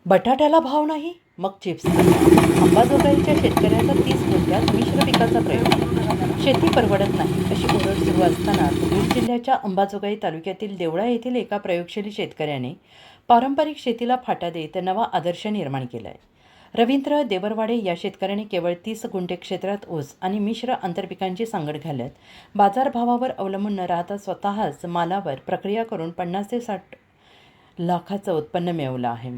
बटाट्याला भाव नाही, मग चिप्स कसा? अंबाजोगाईच्या शेतकऱ्याचा 30 गुंठ्यात मिश्र पिकाचा प्रयोग. शेती परवडत नाही अशी ओरड सुरू असताना बीड जिल्ह्याच्या अंबाजोगाई तालुक्यातील देवळा येथील एका प्रयोगशील शेतकऱ्याने पारंपरिक शेतीला फाटा देत नवा आदर्श निर्माण केला आहे. रवींद्र देवरवाडे या शेतकऱ्याने केवळ 30 गुंठे क्षेत्रात ऊस आणि मिश्र आंतरपिकांची सांगड घालत बाजारभावावर अवलंबून न राहता स्वतःच मालावर प्रक्रिया करून 50 ते 60 लाखाचं उत्पन्न मिळवलं आहे.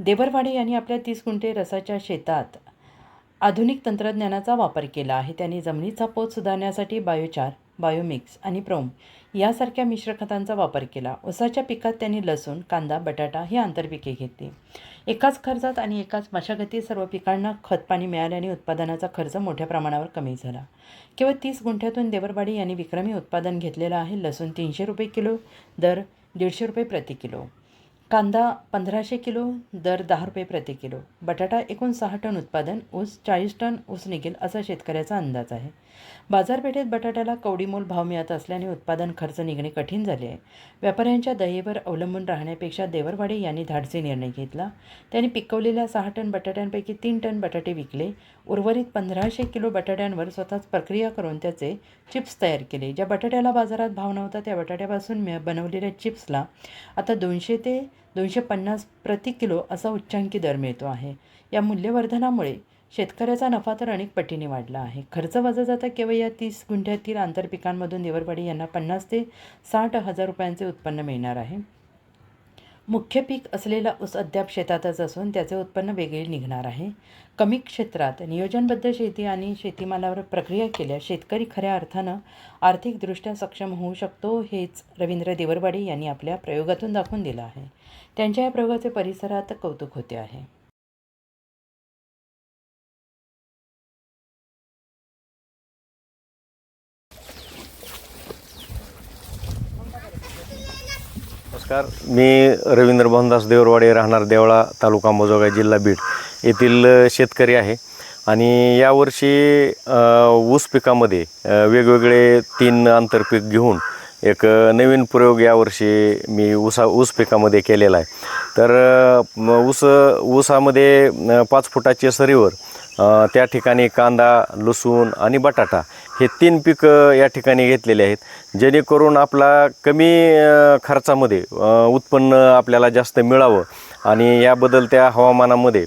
देवरवाडे यांनी आपल्या 30 गुंठे रसाच्या शेतात आधुनिक तंत्रज्ञानाचा वापर केला आहे. त्यांनी जमिनीचा पोत सुधारण्यासाठी बायोचार, बायोमिक्स आणि प्रोम यासारख्या मिश्र खतांचा वापर केला. ऊसाच्या पिकात त्यांनी लसूण, कांदा, बटाटा ही आंतरपिके घेतली. एकाच खर्चात आणि एकाच मशागतीत सर्व पिकांना खतपाणी मिळाल्याने उत्पादनाचा खर्च मोठ्या प्रमाणावर कमी झाला. केवळ 30 गुंठ्यातून देवरवाडे यांनी विक्रमी उत्पादन घेतलेलं आहे. लसूण 300 रुपये किलो, दर 150 रुपये प्रति किलो. कांदा 1500 किलो, दर 10 रुपये प्रति किलो. बटाटा एकूण 6 टन उत्पादन, ऊस 40 टन ऊस निघेल असा शेतकऱ्याचा अंदाज आहे. बाजारपेठेत बटाट्याला कवडीमोल भाव मिळत असल्याने उत्पादन खर्च निघणे कठीण झाले आहे. व्यापाऱ्यांच्या दयेवर अवलंबून राहण्यापेक्षा देवरवाडे यांनी धाडसी निर्णय घेतला. त्यांनी पिकवलेल्या 6 टन बटाट्यांपैकी 3 टन बटाटे विकले. उर्वरित 1500 किलो बटाट्यांवर स्वतःच प्रक्रिया करून त्याचे चिप्स तयार केले. ज्या बटाट्याला बाजारात भाव नव्हता त्या बटाट्यापासून बनवलेल्या चिप्सला आता 200 ते 250 प्रति किलो असा उच्चांकी दर मिळतो आहे. या मूल्यवर्धनामुळे शेतकऱ्याचा नफा तर अनेक पटीने वाढला आहे. खर्च वजा जाता केवळ या 30 गुंठ्यातील आंतरपिकांमधून देवरवाडे यांना 50 ते 60 हजार रुपयांचे उत्पन्न मिळणार आहे. मुख्य पीक असलेला ऊस अद्याप शेतातच असून त्याचे उत्पन्न वेगळे निघणार आहे. कमी क्षेत्रात नियोजनबद्ध शेती आणि शेतीमालावर प्रक्रिया केल्यास शेतकरी खऱ्या अर्थानं आर्थिकदृष्ट्या सक्षम होऊ शकतो, हेच रवींद्र देवरवाडे यांनी आपल्या प्रयोगातून दाखवून दिलं आहे. त्यांच्या या प्रयोगाचे परिसरात कौतुक होते आहे. नमस्कार, मी रवींद्र भाऊदास देवरवाडे, राहणार देवळा, तालुका अंबाजोगाई, जिल्हा बीड येथील शेतकरी आहे. आणि यावर्षी ऊस पिकामध्ये वेगवेगळे 3 आंतरपीक घेऊन एक नवीन प्रयोग यावर्षी मी ऊस पिकामध्ये केलेला आहे. तर ऊसामध्ये 5 फुटाच्या सरीवर त्या ठिकाणी कांदा, लसूण आणि बटाटा हे 3 पिकं या ठिकाणी घेतलेले आहेत, जेणेकरून आपला कमी खर्चामध्ये उत्पन्न आपल्याला जास्त मिळावं. आणि या बदलत्या हवामानामध्ये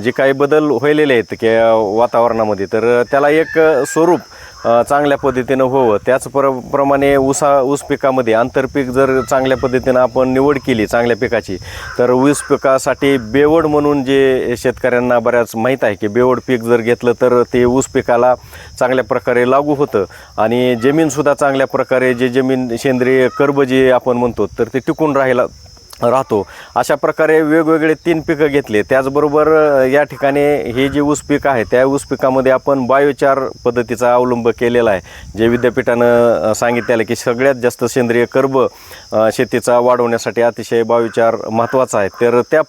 जे काही बदल व्हायलेले आहेत की वातावरणामध्ये, तर त्याला एक स्वरूप चांगल्या पद्धतीनं व्हावं. त्याचप्रमाणे ऊस पिकामध्ये आंतरपीक जर चांगल्या पद्धतीनं आपण निवड केली चांगल्या पिकाची, तर ऊस पिकासाठी बेवड म्हणून जे शेतकऱ्यांना बऱ्याच माहीत आहे की बेवड पीक जर घेतलं तर ते ऊस पिकाला चांगल्या प्रकारे लागू होतं. आणि जमीनसुद्धा चांगल्या प्रकारे जे जमीन सेंद्रिय कर्ब जे आपण म्हणतो तर ते टिकून राहतो. अशा प्रकारे वेगवेगळे 3 पिकं घेतले. त्याचबरोबर या ठिकाणी हे जे ऊस पीक आहे त्या ऊस पिकामध्ये आपण बायोचार पद्धतीचा अवलंब केलेला आहे. जे विद्यापीठानं सांगितलेलं की सगळ्यात जास्त सेंद्रिय कर्ब शेतीचा वाढवण्यासाठी अतिशय बायोचार महत्त्वाचा आहे. तर त्या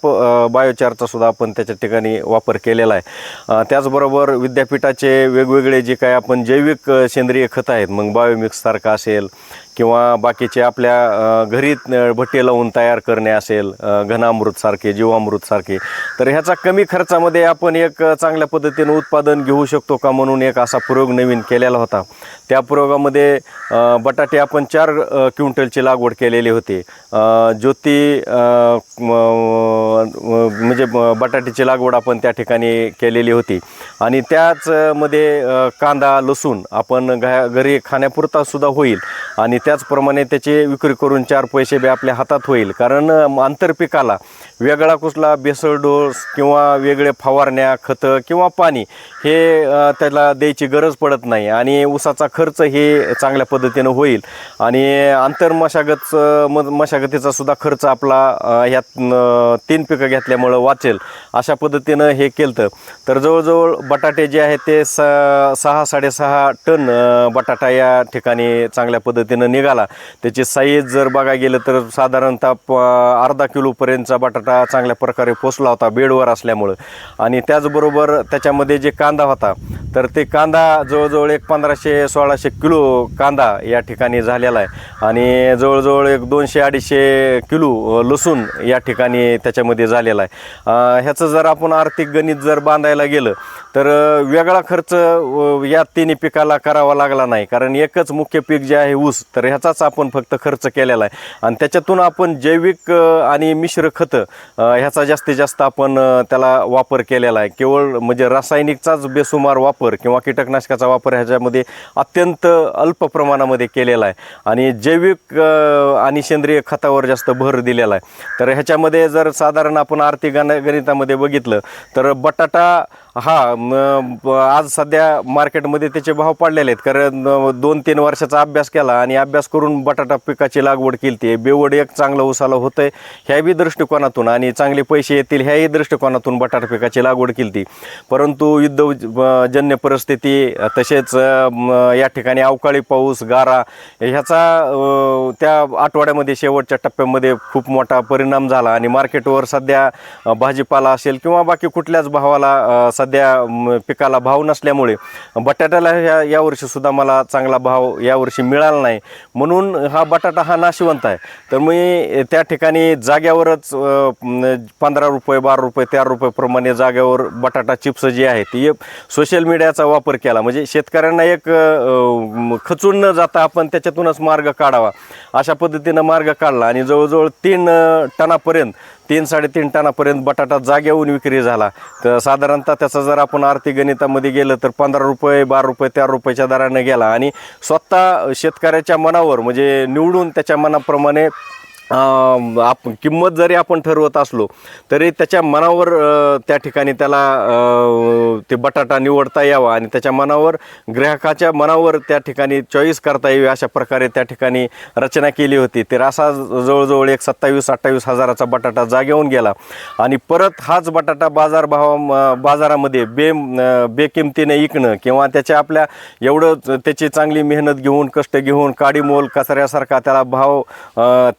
बायोचारचा सुद्धा आपण त्याच्या ठिकाणी वापर केलेला आहे. त्याचबरोबर विद्यापीठाचे वेगवेगळे जे काही आपण जैविक सेंद्रिय खतं आहेत, मग बायोमिक्ससारखं असेल किंवा बाकीचे आपल्या घरी भट्टी लावून तयार करणे असेल, घनामृतसारखे, जीवामृतसारखे, तर ह्याचा कमी खर्चामध्ये आपण एक चांगल्या पद्धतीनं उत्पादन घेऊ शकतो का म्हणून एक असा प्रयोग नवीन केलेला होता. त्या प्रयोगामध्ये बटाटे आपण 4 क्विंटलची लागवड केलेली होती. ज्योती म्हणजे बटाट्याची लागवड आपण त्या ठिकाणी केलेली होती. आणि त्याचमध्ये कांदा, लसूण आपण घरी खाण्यापुरता सुद्धा होईल आणि त्याचप्रमाणे त्याची विक्री करून 4 पैसे बी आपल्या हातात होईल. कारण आंतरपिकाला वेगळा कुठला बेसळ डोस किंवा वेगळे फवारण्या, खतं किंवा पाणी हे त्याला द्यायची गरज पडत नाही. आणि ऊसाचा खर्च हे चांगल्या पद्धतीनं होईल. आणि मशागतीचा सुद्धा खर्च आपला ह्यात 3 पिकं घेतल्यामुळं वाचेल. अशा पद्धतीनं हे केलं. तर जवळजवळ बटाटे जे आहेत ते 6-6.5 टन बटाटा या ठिकाणी चांगल्या पद्धतीनं निघाला. त्याची साईज जर बघायला गेलं तर साधारणतः अर्धा किलोपर्यंतचा बटाटा चांगल्या प्रकारे पोचला होता बेडवर असल्यामुळं. आणि त्याचबरोबर त्याच्यामध्ये जे कांदा होता तर ते कांदा जवळजवळ 1500-1600 किलो कांदा या ठिकाणी झालेला आहे. आणि जवळजवळ 200-250 किलो लसूण या ठिकाणी त्याच्यामध्ये याच्यामध्ये झालेला आहे. ह्याचं जर आपण आर्थिक गणित जर बांधायला गेलं तर वेगळा खर्च या तिन्ही पिकाला करावा लागला नाही, कारण एकच मुख्य पीक जे आहे ऊस, तर ह्याचाच आपण फक्त खर्च केलेला आहे आणि त्याच्यातून आपण जैविक आणि मिश्र खतं ह्याचा जास्तीत जास्त आपण त्याला वापर केलेला आहे. केवळ म्हणजे रासायनिकचाच बेसुमार वापर किंवा कीटकनाशकाचा वापर ह्याच्यामध्ये अत्यंत अल्प प्रमाणामध्ये केलेला आहे आणि जैविक आणि सेंद्रिय खतावर जास्त भर दिलेला आहे. तर ह्याच्यामध्ये जर साधारण आपण आर्थिक गणितामध्ये बघितलं तर बटाटा हा आज सध्या मार्केटमध्ये त्याचे भाव पडलेले आहेत, कारण 2-3 वर्षाचा अभ्यास केला आणि अभ्यास करून बटाटा पिकाची लागवड केली ती बेवड एक चांगलं उसाला होतं आहे ह्या बी दृष्टिकोनातून आणि चांगले पैसे येतील ह्याही दृष्टिकोनातून बटाटा पिकाची लागवड केली ती. परंतु युद्धजन्य परिस्थिती तसेच या ठिकाणी अवकाळी पाऊस गारा ह्याचा त्या आठवड्यामध्ये शेवटच्या टप्प्यामध्ये खूप मोठा परिणाम झाला आणि मार्केटवर सध्या भाजीपाला असेल किंवा बाकी कुठल्याच भावाला सध्या पिकाला भाव नसल्यामुळे बटाट्याला यावर्षीसुद्धा मला चांगला भाव यावर्षी मिळाला नाही, म्हणून हा बटाटा हा नाशिवंत आहे. तर मी त्या ठिकाणी जाग्यावरच 15 रुपये 12 रुपये 13 रुपये प्रमाणे जाग्यावर बटाटा चिप्स जे आहे ती सोशल मीडियाचा वापर केला, म्हणजे शेतकऱ्यांना एक खचून न जाता आपण त्याच्यातूनच मार्ग काढावा अशा पद्धतीनं मार्ग काढला आणि जवळजवळ 3-3.5 टनापर्यंत बटाटा जाग्यावरून विक्री झाला. तर साधारणतः त्याचा जर आपण आर्थिक गणितामध्ये गेलं तर 15 रुपये 12 रुपये 13 रुपयाच्या दराने गेला आणि स्वतः शेतकऱ्याच्या मनावर म्हणजे निवडून त्याच्या मनाप्रमाणे आपण किंमत जरी आपण ठरवत असलो तरी त्याच्या मनावर त्या ठिकाणी त्याला ते बटाटा निवडता यावा आणि त्याच्या मनावर ग्राहकाच्या मनावर त्या ठिकाणी चॉईस करता यावी अशा प्रकारे त्या ठिकाणी रचना केली होती. ते असा जवळजवळ एक 27-28 हजाराचा बटाटा जागेवून गेला आणि परत हाच बटाटा बाजारामध्ये बेकिमतीने विकणं किंवा त्याच्या आपल्या एवढं त्याची चांगली मेहनत घेऊन कष्ट घेऊन काडीमोल कचऱ्यासारखा त्याला भाव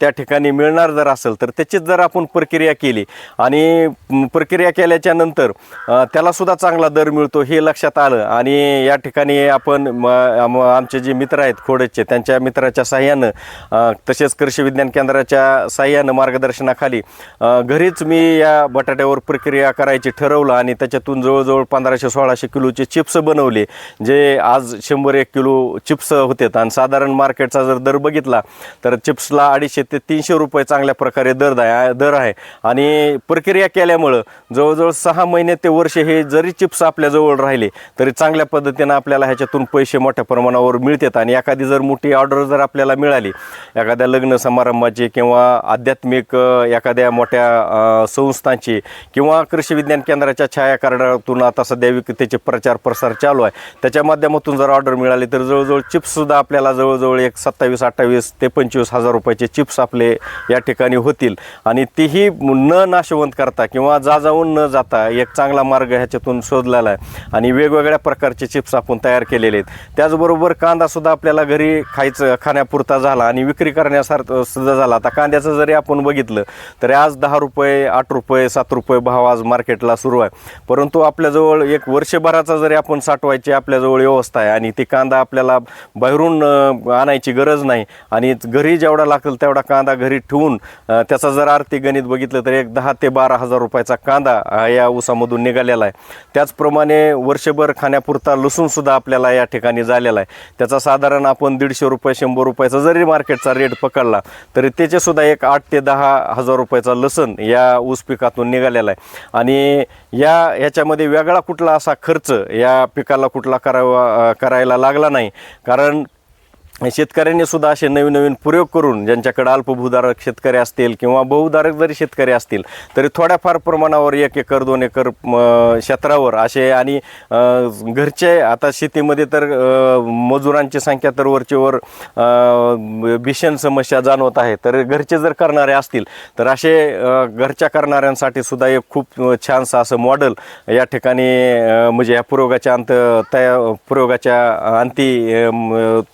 त्या ठिकाणी मिळणार जर असेल तर त्याचीच जर आपण प्रक्रिया केली आणि प्रक्रिया केल्याच्या नंतर त्याला सुद्धा चांगला दर मिळतो हे लक्षात आलं आणि या ठिकाणी आपण आमचे जे मित्र आहेत खोडचे त्यांच्या मित्राच्या साह्यानं तसेच कृषी विज्ञान केंद्राच्या साह्यानं मार्गदर्शनाखाली घरीच मी या बटाट्यावर प्रक्रिया करायची ठरवलं आणि त्याच्यातून जवळजवळ 1500-1600 किलोचे चिप्स बनवले, जे आज 100-1 किलो चिप्स होते आणि साधारण मार्केटचा जर दर बघितला तर चिप्सला 250 ते 300 रुपये चांगल्या प्रकारे दर आहे आणि प्रक्रिया केल्यामुळं जवळजवळ 6 महिने ते वर्ष हे जरी चिप्स आपल्याजवळ राहिले तरी चांगल्या पद्धतीनं आपल्याला ह्याच्यातून पैसे मोठ्या प्रमाणावर मिळतात आणि एखादी जर मोठी ऑर्डर जर आपल्याला मिळाली एखाद्या लग्न समारंभाची किंवा आध्यात्मिक एखाद्या मोठ्या संस्थांची किंवा कृषी विज्ञान केंद्राच्या छायाकार्डातून आता सध्या विक्रेतेचे प्रचार प्रसार चालू आहे त्याच्या माध्यमातून जर ऑर्डर मिळाली तर जवळजवळ चिप्ससुद्धा आपल्याला जवळजवळ एक 27-28 ते 25 हजार रुपयाचे चिप्स आपले या ठिकाणी होतील आणि तीही न नाशवंत करता किंवा जाऊन न जाता एक चांगला मार्ग ह्याच्यातून शोधलेला आहे आणि वेगवेगळ्या प्रकारचे चिप्स आपण तयार केलेले आहेत. त्याचबरोबर कांदासुद्धा आपल्याला घरी खाण्यापुरता झाला आणि विक्री करण्यासारखं सुद्धा झाला. आता कांद्याचं जरी आपण बघितलं तरी आज 10 रुपये 8 रुपये 7 रुपये भाव आज मार्केटला सुरू आहे, परंतु आपल्याजवळ एक वर्षभराचा जरी आपण साठवायची आपल्याजवळ व्यवस्था आहे आणि ती कांदा आपल्याला बाहेरून आणायची गरज नाही आणि घरी जेवढा लागेल तेवढा कांदा घरी ठेवून त्याचा जर आर्थिक गणित बघितलं तर एक 10 ते 12 हजार रुपयाचा कांदा या ऊसामधून निघालेला आहे. त्याचप्रमाणे वर्षभर खाण्यापुरता लसूणसुद्धा आपल्याला या ठिकाणी झालेला आहे. त्याचा साधारण आपण 150 रुपये 100 रुपयाचा जरी मार्केटचा रेट पकडला तरी त्याचेसुद्धा एक 8 ते 10 हजार रुपयाचा लसूण या ऊस पिकातून निघालेला आहे आणि ह्याच्यामध्ये वेगळा कुठला असा खर्च या पिकाला कुठला करायला लागला नाही, कारण शेतकऱ्यांनी सुद्धा असे नवीन नवीन प्रयोग करून ज्यांच्याकडे अल्पभूधारक शेतकरी असतील किंवा बहुधारक जरी शेतकरी असतील तरी थोड्याफार प्रमाणावर 1 एकर 2 एकर क्षेत्रावर असे आणि घरचे आता शेतीमध्ये तर मजुरांची संख्या तर वरचेवर भीषण समस्या जाणवत आहे, तर घरचे जर करणारे असतील तर असे घरच्या करणाऱ्यांसाठी सुद्धा एक खूप छानसं असं मॉडेल या ठिकाणी म्हणजे या प्रयोगाच्या अंती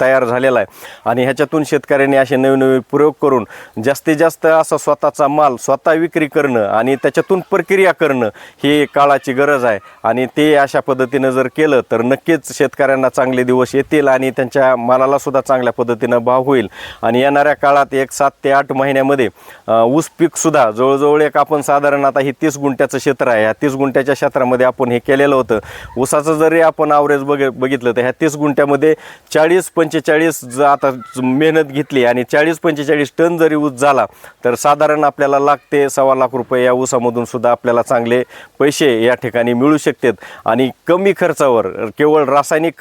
तयार झालेला केलेला आहे आणि ह्याच्यातून शेतकऱ्यांनी असे नवीन नवीन प्रयोग करून जास्तीत जास्त असा स्वतःचा माल स्वतः विक्री करणं आणि त्याच्यातून प्रक्रिया करणं ही काळाची गरज आहे आणि ते अशा पद्धतीनं जर केलं तर नक्कीच शेतकऱ्यांना चांगले दिवस येतील आणि त्यांच्या मालाला सुद्धा चांगल्या पद्धतीनं भाव होईल आणि येणाऱ्या काळात एक 7 ते 8 महिन्यामध्ये ऊस पीकसुद्धा जवळजवळ एक आपण साधारण आता ही 30 गुंठ्याचं क्षेत्र आहे. ह्या 30 गुंठ्याच्या क्षेत्रामध्ये आपण हे केलेलं होतं. ऊसाचं जरी आपण ॲव्हरेज बघितलं तर ह्या 30 गुंठ्यामध्ये 40-45 आता मेहनत घेतली आणि 40-45 टन जरी ऊस झाला तर साधारण आपल्याला लाख ते सव्वा लाख रुपये या ऊसामधून सुद्धा आपल्याला चांगले पैसे या ठिकाणी मिळू शकतात आणि कमी खर्चावर केवळ रासायनिक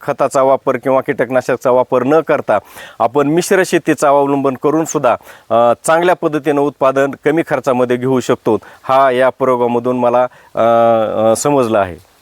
खताचा वापर किंवा कीटकनाशकाचा वापर न करता आपण मिश्र शेतीचा अवलंबन करून सुद्धा चांगल्या पद्धतीनं उत्पादन कमी खर्चामध्ये घेऊ शकतो. हा या प्रयोगामधून मला समजलं आहे.